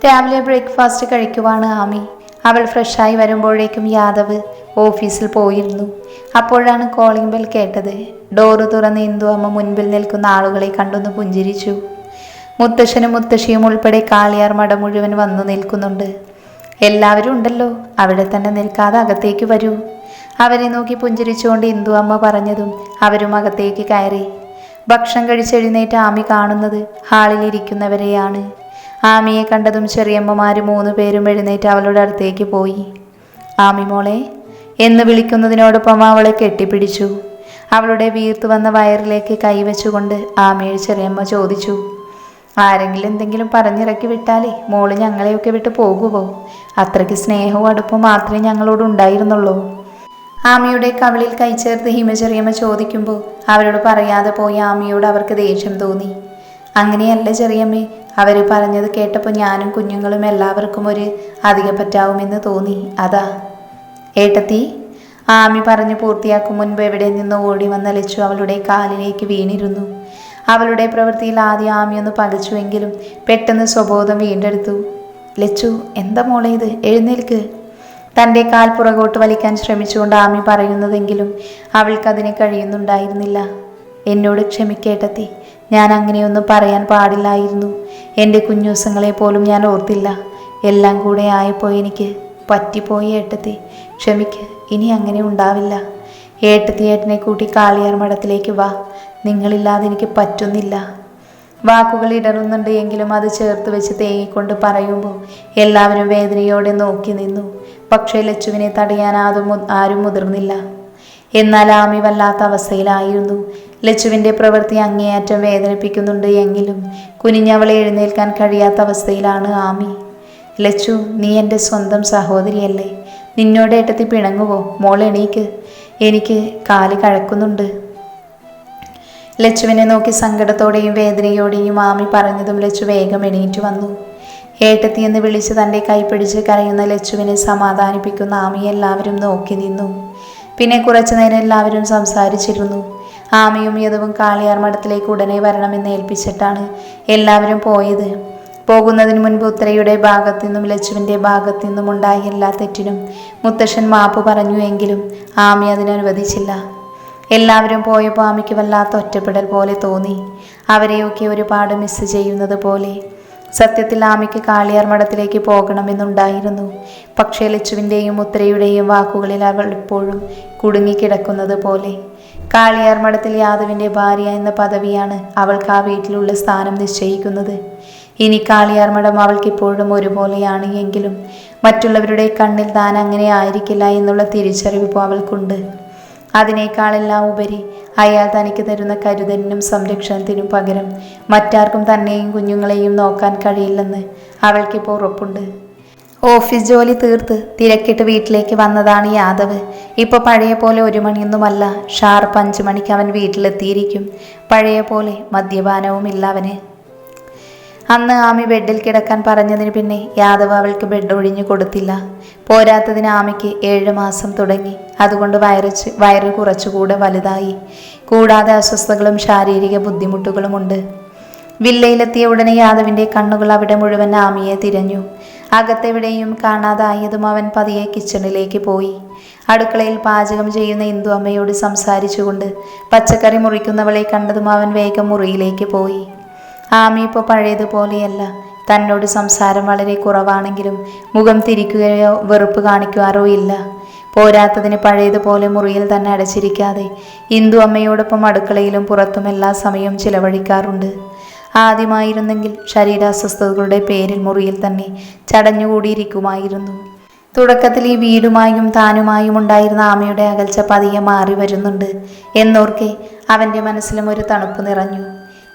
രാവിലെ ബ്രേക്ക്ഫാസ്റ്റ് കഴിക്കുവാണ് ആമി. അവൾ ഫ്രഷായി വരുമ്പോഴേക്കും യാദവ് ഓഫീസിൽ പോയിരുന്നു. അപ്പോഴാണ് കോളിംഗ് ബെൽ കേട്ടത്. ഡോറ് തുറന്ന് ഇന്ദു അമ്മ മുൻപിൽ നിൽക്കുന്ന ആളുകളെ കണ്ടൊന്ന് പുഞ്ചിരിച്ചു. മുത്തശ്ശനും മുത്തശ്ശിയും ഉൾപ്പെടെ കാളിയാർ മഠം മുഴുവൻ വന്നു നിൽക്കുന്നുണ്ട്. എല്ലാവരും ഉണ്ടല്ലോ, അവിടെ തന്നെ നിൽക്കാതെ അകത്തേക്ക് വരൂ. അവരെ നോക്കി പുഞ്ചിരിച്ചുകൊണ്ട് ഇന്ദു അമ്മ പറഞ്ഞതും അവരും അകത്തേക്ക് കയറി. ഭക്ഷണം കഴിച്ചെഴുന്നേറ്റ് ആമി കാണുന്നത് ഹാളിലിരിക്കുന്നവരെയാണ്. ആമിയെ കണ്ടതും ചെറിയമ്മമാര് 3 പേരും എഴുന്നേറ്റ് അവളുടെ അടുത്തേക്ക് പോയി. ആമി മോളെ എന്ന് വിളിക്കുന്നതിനോടൊപ്പം അവളെ കെട്ടിപ്പിടിച്ചു. അവളുടെ വീർത്തു വന്ന വയറിലേക്ക് കൈവച്ചുകൊണ്ട് ആമിയെ ചെറിയമ്മ ചോദിച്ചു, ആരെങ്കിലും എന്തെങ്കിലും പറഞ്ഞിറക്കി വിട്ടാലേ മോള് ഞങ്ങളെയൊക്കെ വിട്ട് പോകുമോ? അത്രയ്ക്ക് സ്നേഹവും അടുപ്പവും മാത്രമേ ഞങ്ങളോട് ഉണ്ടായിരുന്നുള്ളൂ. ആമിയുടെ കവിളിൽ കൈച്ചേർത്ത് ഹിമചെറിയമ്മ ചോദിക്കുമ്പോൾ അവരോട് പറയാതെ പോയ ആമിയോട് അവർക്ക് ദേഷ്യം തോന്നി. അങ്ങനെയല്ല ചെറിയമ്മേ, അവർ പറഞ്ഞത് കേട്ടപ്പോൾ ഞാനും കുഞ്ഞുങ്ങളും എല്ലാവർക്കും ഒരു അധികം പറ്റാവുമെന്ന് തോന്നി, അതാ. ഏട്ടത്തി, ആമി പറഞ്ഞു പൂർത്തിയാക്കും മുൻപ് എവിടെ നിന്ന് ഓടി വന്ന ലച്ചു അവളുടെ കാലിലേക്ക് വീണിരുന്നു. അവളുടെ പ്രവൃത്തിയിൽ ആദ്യം ആമി ഒന്ന് പകച്ചുവെങ്കിലും പെട്ടെന്ന് സ്വബോധം വീണ്ടെടുത്തു. ലച്ചു, എന്താ മോളെ ഇത്? എഴുന്നേൽക്ക്. തൻ്റെ കാൽ പുറകോട്ട് വലിക്കാൻ ശ്രമിച്ചുകൊണ്ട് ആമി പറയുന്നതെങ്കിലും അവൾക്കതിന് കഴിയുന്നുണ്ടായിരുന്നില്ല. എന്നോട് ക്ഷമിക്കേട്ടത്തി, ഞാൻ അങ്ങനെയൊന്നും പറയാൻ പാടില്ലായിരുന്നു. എൻ്റെ കുഞ്ഞൂസങ്ങളെ പോലും ഞാൻ ഓർത്തില്ല. എല്ലാം കൂടെ ആയപ്പോൾ എനിക്ക് പറ്റിപ്പോയി ഏട്ടത്തി, ക്ഷമിക്ക്. ഇനി അങ്ങനെ ഉണ്ടാവില്ല. ഏട്ടത്തി ഏട്ടനെ കൂട്ടി കാളിയാർ മഠത്തിലേക്ക് വാ. നിങ്ങളില്ലാതെ എനിക്ക് പറ്റുന്നില്ല. വാക്കുകൾ ഇടറുന്നുണ്ട് എങ്കിലും അത് ചേർത്ത് വെച്ച് തേങ്ങിക്കൊണ്ട് പറയുമ്പോൾ എല്ലാവരും വേദനയോടെ നോക്കി നിന്നു. പക്ഷേ ലച്ചുവിനെ തടയാൻ ആരും മുതിർന്നില്ല. എന്നാൽ ആമി വല്ലാത്ത അവസ്ഥയിലായിരുന്നു. ലച്ചുവിൻ്റെ പ്രവൃത്തി അങ്ങേയറ്റം വേദനിപ്പിക്കുന്നുണ്ട് എങ്കിലും കുനിഞ്ഞവളെ എഴുന്നേൽക്കാൻ കഴിയാത്ത അവസ്ഥയിലാണ് ആമി. ലച്ചു, നീ എൻ്റെ സ്വന്തം സഹോദരിയല്ലേ? നിന്നോട് ഏട്ടത്തി പിണങ്ങുവോ? മോൾ എണീക്ക്, എനിക്ക് കാല് കഴക്കുന്നുണ്ട്. ലച്ചുവിനെ നോക്കി സങ്കടത്തോടെയും വേദനയോടെയും ആമി പറഞ്ഞതും ലച്ചു വേഗം എണീറ്റു വന്നു. ഏട്ടത്തി എന്ന് വിളിച്ച് തൻ്റെ കൈപ്പിടിച്ച് കരയുന്ന ലച്ചുവിനെ സമാധാനിപ്പിക്കുന്ന ആമി എല്ലാവരും നോക്കി നിന്നു. പിന്നെ കുറച്ചു നേരം എല്ലാവരും സംസാരിച്ചിരുന്നു. ആമിയും യദുവും കാളിയാർ മഠത്തിലേക്ക് ഉടനെ വരണമെന്ന് ഏൽപ്പിച്ചിട്ടാണ് എല്ലാവരും പോയത്. പോകുന്നതിന് മുൻപ് ഉത്തരയുടെ ഭാഗത്തു നിന്നും ലച്ചുവിൻ്റെ ഭാഗത്തു നിന്നും ഉണ്ടായ എല്ലാ തെറ്റിനും മുത്തശ്ശൻ മാപ്പ് പറഞ്ഞു എങ്കിലും ആമി അതിനനുവദിച്ചില്ല. എല്ലാവരും പോയപ്പോൾ ആമിക്ക് വല്ലാത്ത ഒറ്റപ്പെടൽ പോലെ തോന്നി. അവരെയൊക്കെ ഒരുപാട് മിസ് ചെയ്യുന്നത് പോലെ. സത്യത്തിൽ ആമിക്ക് കാളിയാർ മഠത്തിലേക്ക് പോകണമെന്നുണ്ടായിരുന്നു. പക്ഷേ ലച്ചുവിൻ്റെയും ഉത്തരയുടെയും വാക്കുകളിൽ അവൾ ഇപ്പോഴും കുടുങ്ങിക്കിടക്കുന്നത് പോലെ. കാളിയാർ മഠത്തിൽ യാദവിൻ്റെ ഭാര്യ എന്ന പദവിയാണ് അവൾക്ക് ആ വീട്ടിലുള്ള സ്ഥാനം നിശ്ചയിക്കുന്നത്. ഇനി കാളിയാർ മഠം അവൾക്കിപ്പോഴും ഒരുപോലെയാണ് എങ്കിലും മറ്റുള്ളവരുടെ കണ്ണിൽ താൻ അങ്ങനെ ആയിരിക്കില്ല എന്നുള്ള തിരിച്ചറിവ് ഇപ്പോൾ അവൾക്കുണ്ട്. അതിനേക്കാളെല്ലാം ഉപരി അയാൾ തനിക്ക് തരുന്ന കരുതലിനും സംരക്ഷണത്തിനും പകരം മറ്റാർക്കും തന്നെയും കുഞ്ഞുങ്ങളെയും നോക്കാൻ കഴിയില്ലെന്ന് അവൾക്കിപ്പോൾ ഉറപ്പുണ്ട്. ഓഫീസ് ജോലി തീർത്ത് തിരക്കിട്ട് വീട്ടിലേക്ക് വന്നതാണ് യാദവ്. ഇപ്പോൾ പഴയ പോലെ 1 മണിയൊന്നുമല്ല, ഷാർപ്പ് 5 മണിക്ക് അവൻ വീട്ടിലെത്തിയിരിക്കും. പഴയ പോലെ മദ്യപാനവും ഇല്ല അവന്. അന്ന് ആമി ബെഡിൽ കിടക്കാൻ പറഞ്ഞതിന് പിന്നെ യാദവ് അവൾക്ക് ബെഡ് ഒഴിഞ്ഞു കൊടുത്തില്ല. പോരാത്തതിന് ആമിക്ക് 7 മാസം തുടങ്ങി. അതുകൊണ്ട് വയറ് കുറച്ചുകൂടെ വലുതായി. കൂടാതെ അസ്വസ്ഥതകളും ശാരീരിക ബുദ്ധിമുട്ടുകളുമുണ്ട്. വില്ലയിലെത്തിയ ഉടനെ യാദവിൻ്റെ കണ്ണുകൾ അവിടെ മുഴുവൻ ആമിയെ തിരഞ്ഞു. അകത്തെവിടെയും കാണാതായതും അവൻ പതിയെ കിച്ചണിലേക്ക് പോയി. അടുക്കളയിൽ പാചകം ചെയ്യുന്ന ഇന്ദു അമ്മയോട് സംസാരിച്ചുകൊണ്ട് പച്ചക്കറി മുറിക്കുന്നവളെ കണ്ടതും അവൻ വേഗം മുറിയിലേക്ക് പോയി. ആമി ഇപ്പോൾ പഴയതുപോലെയല്ല. തന്നോട് സംസാരം വളരെ കുറവാണെങ്കിലും മുഖം തിരിക്കുകയോ വെറുപ്പ് കാണിക്കാറോ ഇല്ല. പോരാത്തതിന് പഴയതുപോലെ മുറിയിൽ തന്നെ അടച്ചിരിക്കാതെ ഇന്ദു അമ്മയോടൊപ്പം അടുക്കളയിലും പുറത്തും എല്ലാ സമയവും ചിലവഴിക്കാറുണ്ട്. ആദ്യമായിരുന്നെങ്കിൽ ശരീരാസ്വസ്ഥതകളുടെ പേരിൽ മുറിയിൽ തന്നെ ചടഞ്ഞുകൂടിയിരിക്കുമായിരുന്നു. തുടക്കത്തിൽ ഈ വീടുമായും താനുമായും ഉണ്ടായിരുന്ന ആമയുടെ അകൽച്ച പതിയെ മാറി വരുന്നുണ്ട് എന്നോർക്കെ അവൻ്റെ മനസ്സിലും ഒരു തണുപ്പ് നിറഞ്ഞു.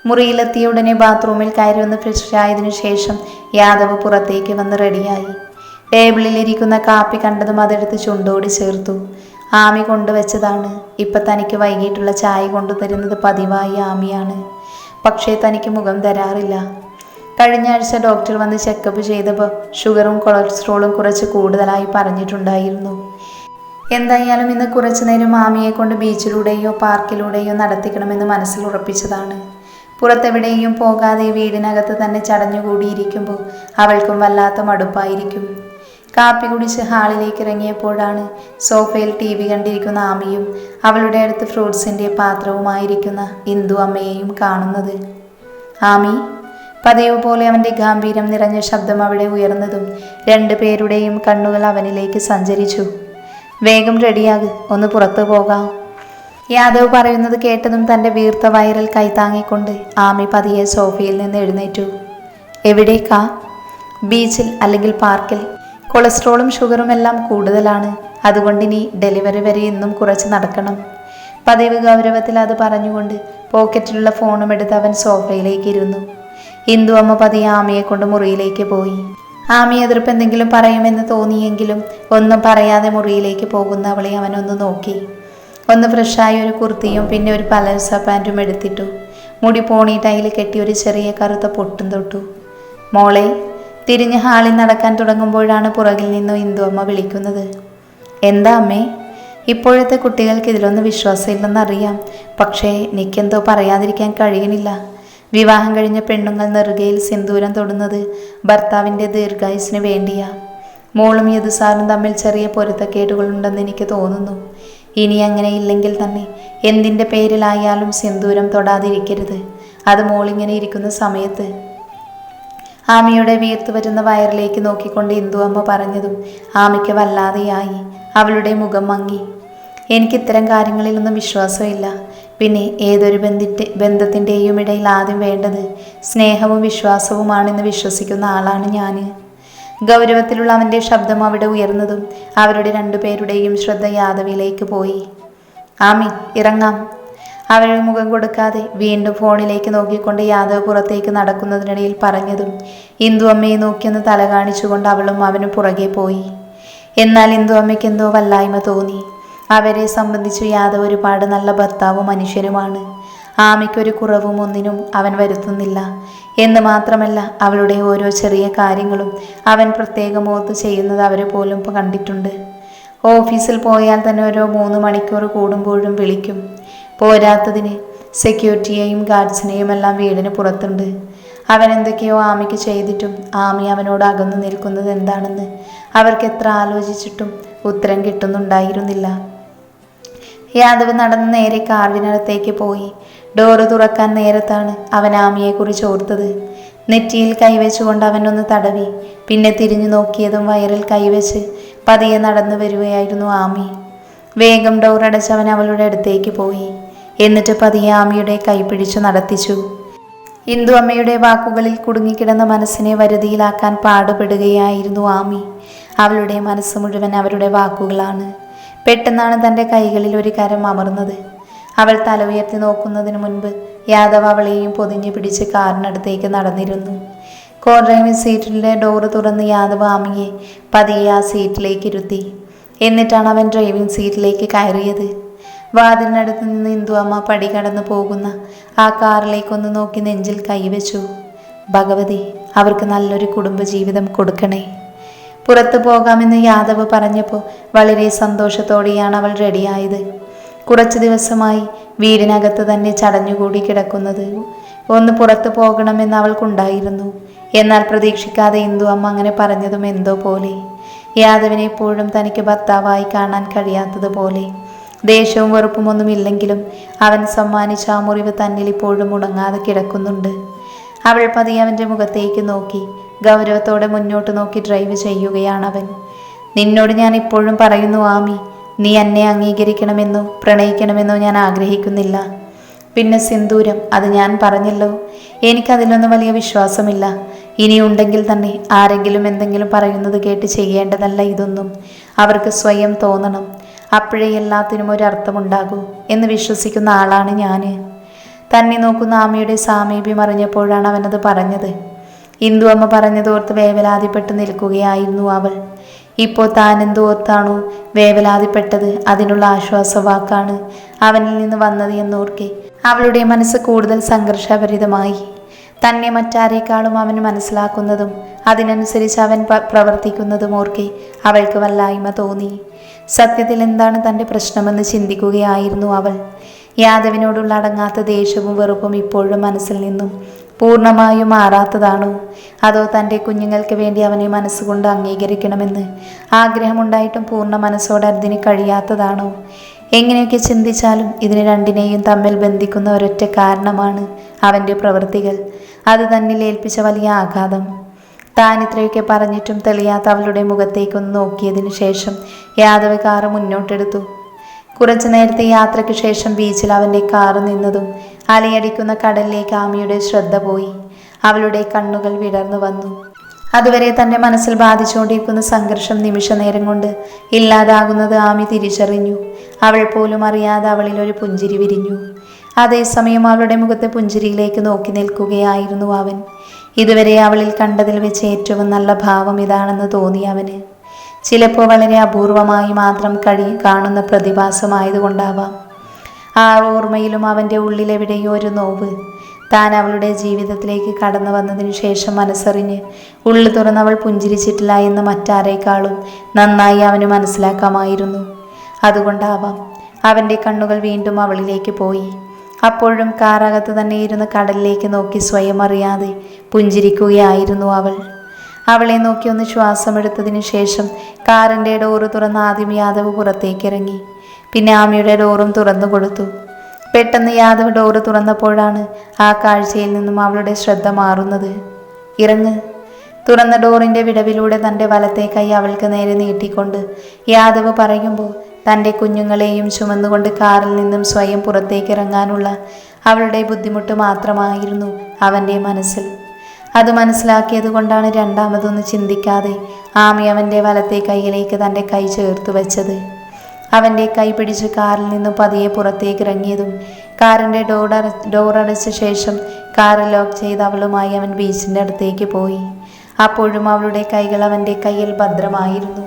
മുറിയിലെത്തിയ ഉടനെ ബാത്റൂമിൽ കയറി വന്ന് ഫ്രഷായതിനു ശേഷം യാദവ് പുറത്തേക്ക് വന്ന് റെഡിയായി. ടേബിളിലിരിക്കുന്ന കാപ്പി കണ്ടതും അതെടുത്ത് ചുണ്ടോടി ചേർത്തു. ആമി കൊണ്ടുവച്ചതാണ്. ഇപ്പം തനിക്ക് വൈകിട്ടുള്ള ചായ കൊണ്ടുതരുന്നത് പതിവായി ആമിയാണ്. പക്ഷേ തനിക്ക് മുഖം തരാറില്ല. കഴിഞ്ഞ ആഴ്ച ഡോക്ടർ വന്ന് ചെക്കപ്പ് ചെയ്തപ്പോൾ ഷുഗറും കൊളസ്ട്രോളും കുറച്ച് കൂടുതലായി പറഞ്ഞിട്ടുണ്ടായിരുന്നു. എന്തായാലും ഇന്ന് കുറച്ചു നേരം ആമിയെ കൊണ്ട് ബീച്ചിലൂടെയോ പാർക്കിലൂടെയോ നടത്തിക്കണമെന്ന് മനസ്സിൽ ഉറപ്പിച്ചതാണ്. പുറത്തെവിടെയും പോകാതെ വീടിനകത്ത് തന്നെ ചടഞ്ഞുകൂടിയിരിക്കുമ്പോൾ അവൾക്കും വല്ലാത്ത മടുപ്പായിരിക്കും. കാപ്പി കുടിച്ച് ഹാളിലേക്ക് ഇറങ്ങിയപ്പോഴാണ് സോഫയിൽ TV കണ്ടിരിക്കുന്ന ആമിയും അവളുടെ അടുത്ത് ഫ്രൂട്ട്സിൻ്റെ പാത്രവുമായിരിക്കുന്ന ഇന്ദു അമ്മയെയും കാണുന്നത്. ആമി, പതിവ് പോലെ അവൻ്റെ ഗാംഭീര്യം നിറഞ്ഞ ശബ്ദം അവിടെ ഉയർന്നതും രണ്ടുപേരുടെയും കണ്ണുകൾ അവനിലേക്ക് സഞ്ചരിച്ചു. വേഗം റെഡിയാക്, ഒന്ന് പുറത്തു പോകാം. യാദവ് പറയുന്നത് കേട്ടതും തൻ്റെ വീർത്ത വയറിൽ കൈത്താങ്ങിക്കൊണ്ട് ആമി പതിയെ സോഫയിൽ നിന്ന് എഴുന്നേറ്റു. എവിടേക്കാ? ബീച്ചിൽ അല്ലെങ്കിൽ പാർക്കിൽ. കൊളസ്ട്രോളും ഷുഗറും എല്ലാം കൂടുതലാണ്, അതുകൊണ്ടിനി ഡെലിവറി വരെ ഇന്നും കുറച്ച് നടക്കണം. പതിവ് ഗൗരവത്തിൽ അത് പറഞ്ഞുകൊണ്ട് പോക്കറ്റിലുള്ള ഫോണും എടുത്ത് അവൻ സോഫയിലേക്ക് ഇരുന്നു. ഇന്ദു അമ്മ പതിയെ ആമിയെ കൊണ്ട് മുറിയിലേക്ക് പോയി. ആമി എതിർപ്പ് എന്തെങ്കിലും പറയുമെന്ന് തോന്നിയെങ്കിലും ഒന്നും പറയാതെ മുറിയിലേക്ക് പോകുന്ന അവളെ അവനൊന്ന് നോക്കി. ഒന്ന് ഫ്രഷായി ഒരു കുർത്തിയും പിന്നെ ഒരു പലസ പാൻറ്റും എടുത്തിട്ടു. മുടി പോണിട്ടയിൽ കെട്ടി ഒരു ചെറിയ കറുത്ത പൊട്ടും തൊട്ടു. മോളെ. തിരിഞ്ഞ് ഹാളിൽ നടക്കാൻ തുടങ്ങുമ്പോഴാണ് പുറകിൽ നിന്നും ഇന്ദു അമ്മ വിളിക്കുന്നത്. എന്താ അമ്മേ? ഇപ്പോഴത്തെ കുട്ടികൾക്ക് ഇതിലൊന്നും വിശ്വാസമില്ലെന്നറിയാം, പക്ഷേ എനിക്കെന്തോ പറയാതിരിക്കാൻ കഴിയണില്ല. വിവാഹം കഴിഞ്ഞ പെണ്ണുങ്ങൾ നെറുകയിൽ സിന്ദൂരം തൊടുന്നത് ഭർത്താവിൻ്റെ ദീർഘായുസിന് വേണ്ടിയാ. മോളും യദുസാറും തമ്മിൽ ചെറിയ പൊരുത്തക്കേടുകളുണ്ടെന്ന് എനിക്ക് തോന്നുന്നു. ഇനി അങ്ങനെ ഇല്ലെങ്കിൽ തന്നെ എന്തിൻ്റെ പേരിലായാലും സിന്ദൂരം തൊടാതിരിക്കരുത്, അത് മോളിങ്ങനെ ഇരിക്കുന്ന സമയത്ത്. ആമിയുടെ വീർത്തു വരുന്ന വയറിലേക്ക് നോക്കിക്കൊണ്ട് ഇന്ദു അമ്മ പറഞ്ഞതും ആമിക്ക് വല്ലാതെയായി. അവളുടെ മുഖം മങ്ങി. എനിക്ക് ഇത്തരം കാര്യങ്ങളിലൊന്നും വിശ്വാസമില്ല. പിന്നെ ഏതൊരു ബന്ധത്തിൻ്റെയും ഇടയിൽ ആദ്യം വേണ്ടത് സ്നേഹവും വിശ്വാസവുമാണെന്ന് വിശ്വസിക്കുന്ന ആളാണ് ഞാൻ. ഗൗരവത്തിലുള്ള അവൻ്റെ ശബ്ദം അവിടെ ഉയർന്നതും അവരുടെ രണ്ടുപേരുടെയും ശ്രദ്ധ യാദവിലേക്ക് പോയി. ആമി, ഇറങ്ങാം. അവരുടെ മുഖം കൊടുക്കാതെ വീണ്ടും ഫോണിലേക്ക് നോക്കിക്കൊണ്ട് യാദവ് പുറത്തേക്ക് നടക്കുന്നതിനിടയിൽ പറഞ്ഞതും ഇന്ദു അമ്മയെ നോക്കിയൊന്ന് തല കാണിച്ചുകൊണ്ട് അവളും അവനും പുറകെ പോയി. എന്നാൽ ഇന്ദു അമ്മയ്ക്ക് എന്തോ വല്ലായ്മ തോന്നി. അവരെ സംബന്ധിച്ച് യാദവ് ഒരുപാട് നല്ല ഭർത്താവും മനുഷ്യനുമാണ്. ആമിക്കൊരു കുറവും ഒന്നിനും അവൻ വരുത്തുന്നില്ല എന്ന് മാത്രമല്ല, അവളുടെ ഓരോ ചെറിയ കാര്യങ്ങളും അവൻ പ്രത്യേകം ഓർത്ത് ചെയ്യുന്നത് അവർ പോലും കണ്ടിട്ടുണ്ട്. ഓഫീസിൽ പോയാൽ തന്നെ ഓരോ 3 മണിക്കൂർ കൂടുമ്പോഴും വിളിക്കും. പോരാത്തതിന് സെക്യൂരിറ്റിയെയും ഗാർഡ്സിനെയും എല്ലാം വീടിന് പുറത്തുണ്ട്. അവൻ എന്തൊക്കെയോ ആമിക്ക് ചെയ്തിട്ടും ആമി അവനോട് അകന്നു നിൽക്കുന്നത് എന്താണെന്ന് അവർക്ക് എത്ര ആലോചിച്ചിട്ടും ഉത്തരം കിട്ടുന്നുണ്ടായിരുന്നില്ല. യാദവ് നടന്ന് നേരെ കാറിനടുത്തേക്ക് പോയി. ഡോറ് തുറക്കാൻ നേരത്താണ് അവൻ ആമിയെക്കുറിച്ച് ഓർത്തത്. നെറ്റിയിൽ കൈവച്ചുകൊണ്ട് അവനൊന്ന് തടവി. പിന്നെ തിരിഞ്ഞു നോക്കിയതും വയറിൽ കൈവച്ച് പതിയെ നടന്നു വരികയായിരുന്നു ആമി. വേഗം ഡോറടച്ച് അവൻ അവളുടെ അടുത്തേക്ക് പോയി. എന്നിട്ട് പതിയെ ആമിയുടെ കൈ പിടിച്ചു നടത്തിച്ചു. ഇന്ദു അമ്മയുടെ വാക്കുകളിൽ കുടുങ്ങിക്കിടന്ന മനസ്സിനെ വരുതിയിലാക്കാൻ പാടുപെടുകയായിരുന്നു ആമി. അവളുടെ മനസ്സ് മുഴുവൻ അവരുടെ വാക്കുകളാണ്. പെട്ടെന്നാണ് തൻ്റെ കൈകളിൽ ഒരു കരം അമർന്നത്. അവൾ തല ഉയർത്തി നോക്കുന്നതിന് മുൻപ് യാദവ് അവളെയും പൊതിഞ്ഞു പിടിച്ച് കാറിനടുത്തേക്ക് നടന്നിരുന്നു. കോ ഡ്രൈവിംഗ് സീറ്റിലെ ഡോറ് തുറന്ന് യാദവ് ആമിയെ പതിയെ ആ സീറ്റിലേക്ക് ഇരുത്തി. എന്നിട്ടാണ് അവൻ ഡ്രൈവിംഗ് സീറ്റിലേക്ക് കയറിയത്. വാതിലിനടുത്ത് നിന്ന് ഇന്ദു അമ്മ പടി കടന്നു പോകുന്ന ആ കാറിലേക്കൊന്ന് നോക്കി നെഞ്ചിൽ കൈവച്ചു. ഭഗവതി, അവർക്ക് നല്ലൊരു കുടുംബജീവിതം കൊടുക്കണേ. പുറത്തു പോകാമെന്ന് യാദവ് പറഞ്ഞപ്പോൾ വളരെ സന്തോഷത്തോടെയാണ് അവൾ റെഡിയായത്. കുറച്ച് ദിവസമായി വീടിനകത്ത് തന്നെ ചടഞ്ഞുകൂടി കിടക്കുന്നത് ഒന്ന് പുറത്തു പോകണമെന്ന് അവൾക്കുണ്ടായിരുന്നു. എന്നാൽ പ്രതീക്ഷിക്കാതെ ഇന്ദു അമ്മ അങ്ങനെ പറഞ്ഞതും എന്തോ പോലെ. യാദവിനെ എപ്പോഴും തനിക്ക് ഭർത്താവായി കാണാൻ കഴിയാത്തതുപോലെ. ദേഷ്യവും വെറുപ്പുമൊന്നുമില്ലെങ്കിലും അവൻ സമ്മാനിച്ച ആ മുറിവ് തന്നിൽ ഇപ്പോഴും ഉണങ്ങാതെ കിടക്കുന്നുണ്ട്. അവൾ പതിയെ അവൻ്റെ മുഖത്തേക്ക് നോക്കി. ഗൗരവത്തോടെ മുന്നോട്ട് നോക്കി ഡ്രൈവ് ചെയ്യുകയാണവൻ. നിന്നോട് ഞാൻ ഇപ്പോഴും പറയുന്നു ആമി, നീ എന്നെ അംഗീകരിക്കണമെന്നോ പ്രണയിക്കണമെന്നോ ഞാൻ ആഗ്രഹിക്കുന്നില്ല. പിന്നെ സിന്ദൂരം, അത് ഞാൻ പറഞ്ഞല്ലോ, എനിക്കതിലൊന്നും വലിയ വിശ്വാസമില്ല. ഇനിയുണ്ടെങ്കിൽ തന്നെ ആരെങ്കിലും എന്തെങ്കിലും പറയുന്നത് കേട്ട് ചെയ്യേണ്ടതല്ല ഇതൊന്നും. അവർക്ക് സ്വയം തോന്നണം, അപ്പോഴേ എല്ലാത്തിനും ഒരർത്ഥമുണ്ടാകൂ എന്ന് വിശ്വസിക്കുന്ന ആളാണ് ഞാൻ. തന്നെ നോക്കുന്ന ആമയുടെ സാമീപ്യം അറിഞ്ഞപ്പോഴാണ് അവനത് പറഞ്ഞത്. ഇന്ദു അമ്മ പറഞ്ഞതോർത്ത് വേവലാതിപ്പെട്ട് നിൽക്കുകയായിരുന്നു അവൾ. ഇപ്പോൾ താൻ എന്തോർത്താണോ വേവലാതിപ്പെട്ടത് അതിനുള്ള ആശ്വാസവാക്കാണ് അവനിൽ നിന്ന് വന്നത് എന്നോർക്കെ അവളുടെ മനസ്സ് കൂടുതൽ സംഘർഷഭരിതമായി. തന്നെ മറ്റാരേക്കാളും അവൻ മനസ്സിലാക്കുന്നതും അതിനനുസരിച്ച് അവൻ പ്രവർത്തിക്കുന്നതും ഓർക്കെ അവൾക്ക് വല്ലായ്മ തോന്നി. സത്യത്തിൽ എന്താണ് തൻ്റെ പ്രശ്നമെന്ന് ചിന്തിക്കുകയായിരുന്നു അവൾ. യാദവിനോടുള്ള അടങ്ങാത്ത ദേഷ്യവും വെറുപ്പും ഇപ്പോഴും മനസ്സിൽ നിന്നും പൂർണ്ണമായും മാറാത്തതാണോ? അതോ തൻ്റെ കുഞ്ഞുങ്ങൾക്ക് വേണ്ടി അവനെ മനസ്സുകൊണ്ട് അംഗീകരിക്കണമെന്ന് ആഗ്രഹമുണ്ടായിട്ടും പൂർണ്ണ മനസ്സോടെ അതിന് കഴിയാത്തതാണോ? എങ്ങനെയൊക്കെ ചിന്തിച്ചാലും ഇതിന് രണ്ടിനെയും തമ്മിൽ ബന്ധിക്കുന്ന ഒരൊറ്റ കാരണമാണ് അവൻ്റെ പ്രവൃത്തികൾ. അത് തന്നിൽ ഏൽപ്പിച്ച വലിയ ആഘാതം. താൻ ഇത്രയൊക്കെ പറഞ്ഞിട്ടും തെളിയാത്ത അവളുടെ മുഖത്തേക്കൊന്ന് നോക്കിയതിനു ശേഷം യാദവ് കാറ് മുന്നോട്ടെടുത്തു. കുറച്ചു നേരത്തെ യാത്രയ്ക്ക് ശേഷം ബീച്ചിൽ അവൻ്റെ കാറ് നിന്നതും അലയടിക്കുന്ന കടലിലേക്ക് ആമിയുടെ ശ്രദ്ധ പോയി. അവളുടെ കണ്ണുകൾ വിടർന്നു വന്നു. അതുവരെ തൻ്റെ മനസ്സിൽ ബാധിച്ചുകൊണ്ടിരിക്കുന്ന സംഘർഷം നിമിഷ നേരം കൊണ്ട് ഇല്ലാതാകുന്നത് ആമി തിരിച്ചറിഞ്ഞു. അവൾ പോലും അറിയാതെ അവളിൽ ഒരു പുഞ്ചിരി വിരിഞ്ഞു. അതേസമയം അവളുടെ മുഖത്തെ പുഞ്ചിരിയിലേക്ക് നോക്കി നിൽക്കുകയായിരുന്നു അവൻ. ഇതുവരെ അവളിൽ കണ്ടതിൽ വെച്ച് ഏറ്റവും നല്ല ഭാവം ഇതാണെന്ന് തോന്നി അവന്. ചിലപ്പോൾ വളരെ അപൂർവമായി മാത്രം കാണുന്ന പ്രതിഭാസമായതുകൊണ്ടാവാം. ആ ഓർമ്മയിലും അവൻ്റെ ഉള്ളിലെവിടെയോ ഒരു നോവ്. താൻ അവളുടെ ജീവിതത്തിലേക്ക് കടന്നു വന്നതിന് ശേഷം മനസ്സറിഞ്ഞ് ഉള്ളു തുറന്നവൾ പുഞ്ചിരിച്ചിട്ടില്ല എന്ന് മറ്റാരേക്കാളും നന്നായി അവന് മനസ്സിലാക്കാമായിരുന്നു. അതുകൊണ്ടാവാം അവൻ്റെ കണ്ണുകൾ വീണ്ടും അവളിലേക്ക് പോയി. അപ്പോഴും കാറകത്ത് തന്നെ ഇരുന്ന് കടലിലേക്ക് നോക്കി സ്വയം അറിയാതെ പുഞ്ചിരിക്കുകയായിരുന്നു അവൾ. അവളെ നോക്കി ഒന്ന് ശ്വാസമെടുത്തതിന് ശേഷം കാറിൻ്റെ ഡോറ് തുറന്ന് ആദ്യം യാദവ് പുറത്തേക്കിറങ്ങി. പിന്നെ ആമിയുടെ ഡോറും തുറന്നു കൊടുത്തു. പെട്ടെന്ന് യാദവ് ഡോറ് തുറന്നപ്പോഴാണ് ആ കാഴ്ചയിൽ നിന്നും അവളുടെ ശ്രദ്ധ മാറുന്നത്. ഇറങ്ങ്. തുറന്ന ഡോറിൻ്റെ വിടവിലൂടെ തൻ്റെ വലത്തെ കൈ അവൾക്ക് നേരെ നീട്ടിക്കൊണ്ട് യാദവ് പറയുമ്പോൾ തൻ്റെ കുഞ്ഞുങ്ങളെയും ചുമന്നുകൊണ്ട് കാറിൽ നിന്നും സ്വയം പുറത്തേക്കിറങ്ങാനുള്ള അവളുടെ ബുദ്ധിമുട്ട് മാത്രമായിരുന്നു അവൻ്റെ മനസ്സിൽ. അത് മനസ്സിലാക്കിയത് കൊണ്ടാണ് രണ്ടാമതൊന്നും ചിന്തിക്കാതെ ആമി അവൻ്റെ വലത്തെ കൈയിലേക്ക് തൻ്റെ കൈ ചേർത്ത് വെച്ചത്. അവൻ്റെ കൈ പിടിച്ച് കാറിൽ നിന്നും പതിയെ പുറത്തേക്ക് ഇറങ്ങിയതും കാറിൻ്റെ ഡോറടച്ച ശേഷം കാറ് ലോക്ക് ചെയ്ത് അവളുമായി അവൻ ബീച്ചിൻ്റെ അടുത്തേക്ക് പോയി. അപ്പോഴും അവളുടെ കൈകൾ അവൻ്റെ കയ്യിൽ ഭദ്രമായിരുന്നു.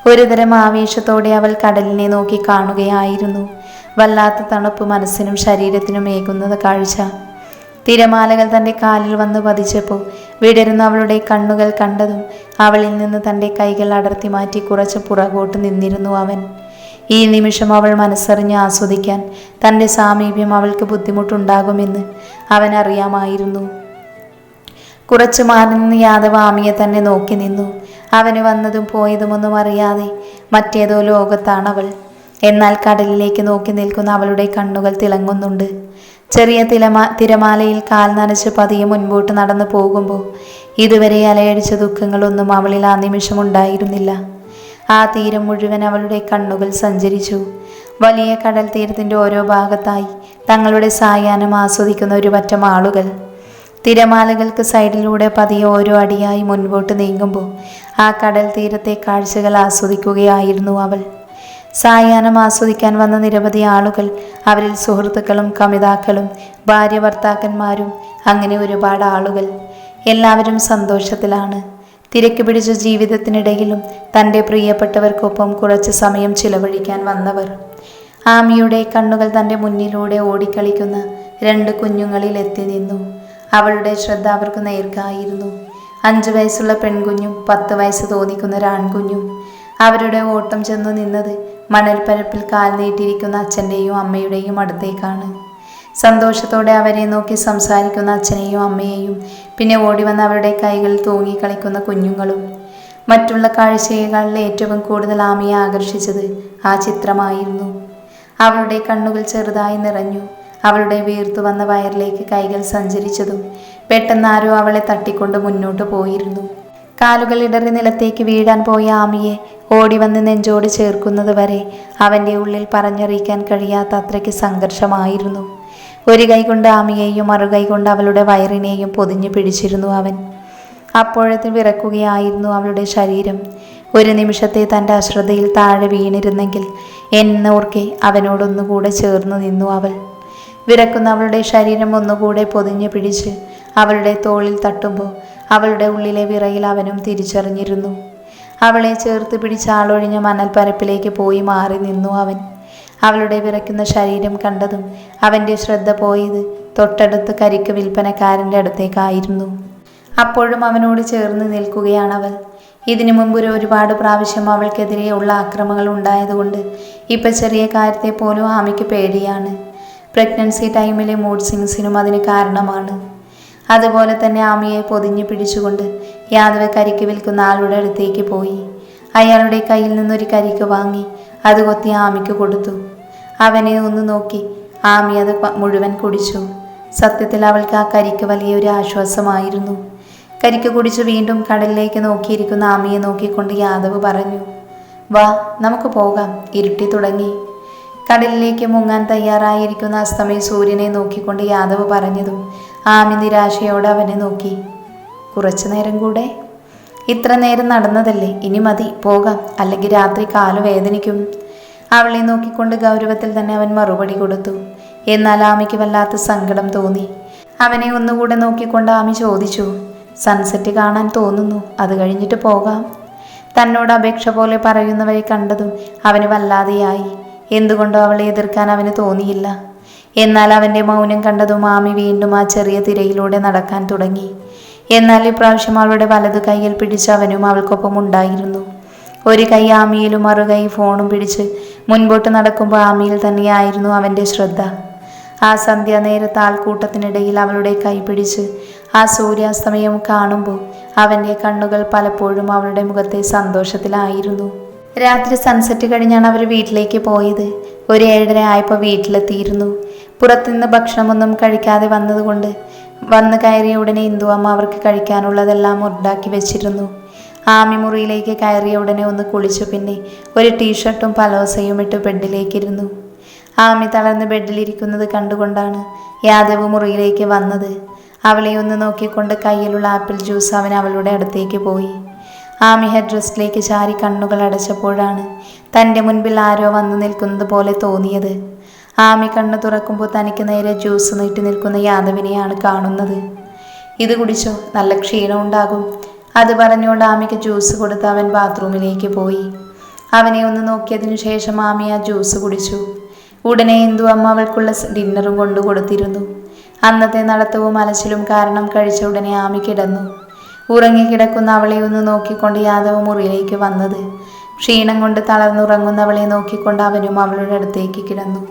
ഒരുതരം ആവേശത്തോടെ അവൾ കടലിനെ നോക്കി കാണുകയായിരുന്നു. വല്ലാത്ത തണുപ്പ് മനസ്സിനും ശരീരത്തിനും ഏകുന്നത് കാഴ്ച. തിരമാലകൾ തൻ്റെ കാലിൽ വന്ന് പതിച്ചപ്പോൾ വിടരുന്ന അവളുടെ കണ്ണുകൾ കണ്ടതും അവളിൽ നിന്ന് തൻ്റെ കൈകൾ അടർത്തി മാറ്റി കുറച്ച് പുറകോട്ട് നിന്നിരുന്നു അവൻ. ഈ നിമിഷം അവൾ മനസ്സറിഞ്ഞ് ആസ്വദിക്കാൻ തൻ്റെ സാമീപ്യം അവൾക്ക് ബുദ്ധിമുട്ടുണ്ടാകുമെന്ന് അവൻ അറിയാമായിരുന്നു. കുറച്ചു മാറി നിന്ന് യാദവ് ആമിയെ തന്നെ നോക്കി നിന്നു. അവന് വന്നതും പോയതുമൊന്നും അറിയാതെ മറ്റേതോ ലോകത്താണവൾ. എന്നാൽ കടലിലേക്ക് നോക്കി നിൽക്കുന്ന അവളുടെ കണ്ണുകൾ തിളങ്ങുന്നുണ്ട്. ചെറിയ തിരമാലയിൽ കാൽ നനച്ച് പതിയെ മുൻപോട്ട് നടന്നു പോകുമ്പോൾ ഇതുവരെ അലയടിച്ച ദുഃഖങ്ങളൊന്നും അവളിൽ ആ നിമിഷം ഉണ്ടായിരുന്നില്ല. ആ തീരം മുഴുവൻ അവളുടെ കണ്ണുകൾ സഞ്ചരിച്ചു. വലിയ കടൽ തീരത്തിൻ്റെ ഓരോ ഭാഗത്തായി തങ്ങളുടെ സായാഹ്നം ആസ്വദിക്കുന്ന ഒരു പറ്റം ആളുകൾ. തിരമാലകൾക്ക് സൈഡിലൂടെ പതിയെ ഓരോ അടിയായി മുൻപോട്ട് നീങ്ങുമ്പോൾ ആ കടൽ തീരത്തെ കാഴ്ചകൾ ആസ്വദിക്കുകയായിരുന്നു അവൾ. സായാഹ്നം ആസ്വദിക്കാൻ വന്ന നിരവധി ആളുകൾ, അവരിൽ സുഹൃത്തുക്കളും കമിതാക്കളും ഭാര്യ ഭർത്താക്കന്മാരും, അങ്ങനെ ഒരുപാട് ആളുകൾ. എല്ലാവരും സന്തോഷത്തിലാണ്. തിരക്ക് പിടിച്ച ജീവിതത്തിനിടയിലും തൻ്റെ പ്രിയപ്പെട്ടവർക്കൊപ്പം കുറച്ച് സമയം ചിലവഴിക്കാൻ വന്നവർ. ആമിയുടെ കണ്ണുകൾ തൻ്റെ മുന്നിലൂടെ ഓടിക്കളിക്കുന്ന 2 കുഞ്ഞുങ്ങളിൽ എത്തി നിന്നു. അവളുടെ ശ്രദ്ധ അവർക്ക് നേർക്കായിരുന്നു. 5 വയസ്സുള്ള പെൺകുഞ്ഞും 10 വയസ്സ് തോന്നിക്കുന്ന ഒരു ആൺകുഞ്ഞും. അവരുടെ ഓട്ടം ചെന്നു നിന്നത് മണൽപ്പരപ്പിൽ കാൽ നീട്ടിയിരിക്കുന്ന അച്ഛൻ്റെയും അമ്മയുടെയും അടുത്തേക്കാണ്. സന്തോഷത്തോടെ അവരെ നോക്കി സംസാരിക്കുന്ന അച്ഛനെയും അമ്മയെയും, പിന്നെ ഓടി വന്ന് അവരുടെ കൈകളിൽ തൂങ്ങിക്കളിക്കുന്ന കുഞ്ഞുങ്ങളും. മറ്റുള്ള കാഴ്ചകളിൽ ഏറ്റവും കൂടുതൽ ആമിയെ ആകർഷിച്ചത് ആ ചിത്രമായിരുന്നു. അവളുടെ കണ്ണുകൾ ചെറുതായി നിറഞ്ഞു. അവളുടെ വീർത്തു വന്ന വയറിലേക്ക് കൈകൾ സഞ്ചരിച്ചതും പെട്ടെന്ന് ആരോ അവളെ തട്ടിക്കൊണ്ട് മുന്നോട്ട് പോയിരുന്നു. കാലുകൾ ഇടറി നിലത്തേക്ക് വീഴാൻ പോയ ആമിയെ ഓടി വന്ന് നെഞ്ചോട് ചേർക്കുന്നത് വരെ അവൻ്റെ ഉള്ളിൽ പറഞ്ഞറിയിക്കാൻ കഴിയാത്ത അത്രയ്ക്ക് സംഘർഷമായിരുന്നു. ഒരു കൈ കൊണ്ട് ആമിയെയും മറുകൈ കൊണ്ട് അവളുടെ വയറിനെയും പൊതിഞ്ഞു പിടിച്ചിരുന്നു അവൻ. അപ്പോഴത്തെ വിറക്കുകയായിരുന്നു അവളുടെ ശരീരം. ഒരു നിമിഷത്തെ തൻ്റെ അശ്രദ്ധയിൽ താഴെ വീണിരുന്നെങ്കിൽ എന്നോർക്കെ അവനോടൊന്നുകൂടെ ചേർന്ന് നിന്നു അവൾ. വിറക്കുന്ന അവളുടെ ശരീരം ഒന്നുകൂടെ പൊതിഞ്ഞു പിടിച്ച് അവളുടെ തോളിൽ തട്ടുമ്പോൾ അവളുടെ ഉള്ളിലെ വിറയിൽ അവനും തിരിച്ചറിഞ്ഞിരുന്നു. അവളെ ചേർത്ത് പിടിച്ച് ആളൊഴിഞ്ഞ മണൽപ്പരപ്പിലേക്ക് പോയി മാറി നിന്നു അവൻ. അവളുടെ വിറയ്ക്കുന്ന ശരീരം കണ്ടതും അവൻ്റെ ശ്രദ്ധ പോയത് തൊട്ടടുത്ത് കരിക്ക് വിൽപ്പനക്കാരൻ്റെ അടുത്തേക്കായിരുന്നു. അപ്പോഴും അവനോട് ചേർന്ന് നിൽക്കുകയാണവൾ. ഇതിനു മുമ്പ് ഒരുപാട് പ്രാവശ്യം അവൾക്കെതിരെയുള്ള ആക്രമണങ്ങൾ ഉണ്ടായതുകൊണ്ട് ഇപ്പം ചെറിയ കാര്യത്തെ പോലും ആമിക്ക് പേടിയാണ്. പ്രഗ്നൻസി ടൈമിലെ മൂഡ് സ്വിങ്സിനും അതിന് കാരണമാണ്. അതുപോലെ തന്നെ ആമിയെ പൊതിഞ്ഞു പിടിച്ചുകൊണ്ട് യാദവ് കരിക്ക് വിൽക്കുന്ന ആളുടെ അടുത്തേക്ക് പോയി. അയാളുടെ കയ്യിൽ നിന്നൊരു കരിക്ക് വാങ്ങി അത് കൊത്തി ആമിക്ക് കൊടുത്തു. അവനെ ഒന്ന് നോക്കി ആമി അത് മുഴുവൻ കുടിച്ചു. സത്യത്തിൽ അവൾക്ക് ആ കരിക്ക് വലിയൊരു ആശ്വാസമായിരുന്നു. കരിക്ക് കുടിച്ച് വീണ്ടും കടലിലേക്ക് നോക്കിയിരിക്കുന്ന ആമിയെ നോക്കിക്കൊണ്ട് യാദവ് പറഞ്ഞു, വാ നമുക്ക് പോകാം, ഇരുട്ടി തുടങ്ങി. കടലിലേക്ക് മുങ്ങാൻ തയ്യാറായിരിക്കുന്ന അസ്തമയ സൂര്യനെ നോക്കിക്കൊണ്ട് യാദവ് പറഞ്ഞതും ആമി നിരാശയോടെ അവനെ നോക്കി. കുറച്ചു നേരം കൂടെ? ഇത്ര നേരം നടന്നതല്ലേ, ഇനി മതി, പോകാം, അല്ലെങ്കിൽ രാത്രി കാല് വേദനിക്കും. അവളെ നോക്കിക്കൊണ്ട് ഗൗരവത്തിൽ തന്നെ അവൻ മറുപടി കൊടുത്തു. എന്നാൽ ആമിക്ക് വല്ലാത്ത സങ്കടം തോന്നി. അവനെ ഒന്നുകൂടെ നോക്കിക്കൊണ്ട് ആമി ചോദിച്ചു, സൺസെറ്റ് കാണാൻ തോന്നുന്നു, അത് കഴിഞ്ഞിട്ട് പോകാം. തന്നോട് അപേക്ഷ പോലെ പറയുന്നവരെ കണ്ടതും അവന് വല്ലാതെയായി. എന്തുകൊണ്ടോ അവളെ എതിർക്കാൻ അവന് തോന്നിയില്ല. എന്നാൽ അവൻ്റെ മൗനം കണ്ടതും ആമി വീണ്ടും ആ ചെറിയ തിരയിലൂടെ നടക്കാൻ തുടങ്ങി. എന്നാൽ ഇപ്രാവശ്യം അവളുടെ വലതു കൈയിൽ പിടിച്ച് അവനും അവൾക്കൊപ്പം ഉണ്ടായിരുന്നു. ഒരു കൈ ആമിയിലും മറുകൈ ഫോണും പിടിച്ച് മുൻപോട്ട് നടക്കുമ്പോൾ ആമിയിൽ തന്നെയായിരുന്നു അവൻ്റെ ശ്രദ്ധ. ആ സന്ധ്യാനേരത്ത് ആൾക്കൂട്ടത്തിനിടയിൽ അവളുടെ കൈ പിടിച്ച് ആ സൂര്യാസ്തമയം കാണുമ്പോൾ അവൻ്റെ കണ്ണുകൾ പലപ്പോഴും അവളുടെ മുഖത്തെ സന്തോഷത്തിലായിരുന്നു. രാത്രി സൺസെറ്റ് കഴിഞ്ഞാണ് അവർ വീട്ടിലേക്ക് പോയത്. ഒരു 7:30 ആയപ്പോൾ വീട്ടിലെത്തിയിരുന്നു. പുറത്തുനിന്ന് ഭക്ഷണമൊന്നും കഴിക്കാതെ വന്നതുകൊണ്ട് വന്ന് കയറിയ ഉടനെ ഇന്ദു അമ്മ അവർക്ക് കഴിക്കാനുള്ളതെല്ലാം ഉണ്ടാക്കി വെച്ചിരുന്നു. ആമി മുറിയിലേക്ക് കയറിയ ഉടനെ ഒന്ന് കുളിച്ചു. പിന്നെ ഒരു ടീഷർട്ടും പലോസയും ഇട്ട് ബെഡിലേക്കിരുന്നു. ആമി തളർന്ന് ബെഡിലിരിക്കുന്നത് കണ്ടുകൊണ്ടാണ് യാദവ് മുറിയിലേക്ക് വന്നത്. അവളെ ഒന്ന് നോക്കിക്കൊണ്ട് കയ്യിലുള്ള ആപ്പിൾ ജ്യൂസ് അവൻ അവളുടെ അടുത്തേക്ക് പോയി. ആമി ഹെഡ് റെസ്റ്റിലേക്ക് ചാരി കണ്ണുകൾ അടച്ചപ്പോഴാണ് തൻ്റെ മുൻപിൽ ആരോ വന്നു നിൽക്കുന്നത് പോലെ തോന്നിയത്. ആമി കണ്ണു തുറക്കുമ്പോൾ തനിക്ക് നേരെ ജ്യൂസ് നീട്ടി നിൽക്കുന്ന യാദവിനെയാണ് കാണുന്നത്. ഇത് കുടിച്ചോ, നല്ല ക്ഷീണം ഉണ്ടാകും. അത് പറഞ്ഞുകൊണ്ട് ആമിക്ക് ജ്യൂസ് കൊടുത്ത് അവൻ ബാത്റൂമിലേക്ക് പോയി. അവനെ ഒന്ന് നോക്കിയതിനു ശേഷം ആമി ആ ജ്യൂസ് കുടിച്ചു. ഉടനെ ഇന്ദു അമ്മ അവൾക്കുള്ള ഡിന്നറും കൊണ്ടു കൊടുത്തിരുന്നു. അന്നത്തെ നടത്തവും അലച്ചിലും കാരണം കഴിച്ച ഉടനെ ആമി കിടന്നു. ഉറങ്ങിക്കിടക്കുന്ന അവളെ ഒന്ന് നോക്കിക്കൊണ്ട് യാദവ് മുറിയിലേക്ക് വന്നത്. ക്ഷീണം കൊണ്ട് തളർന്നുറങ്ങുന്നവളെ നോക്കിക്കൊണ്ട് അവനും അവളുടെ അടുത്തേക്ക് കിടന്നു.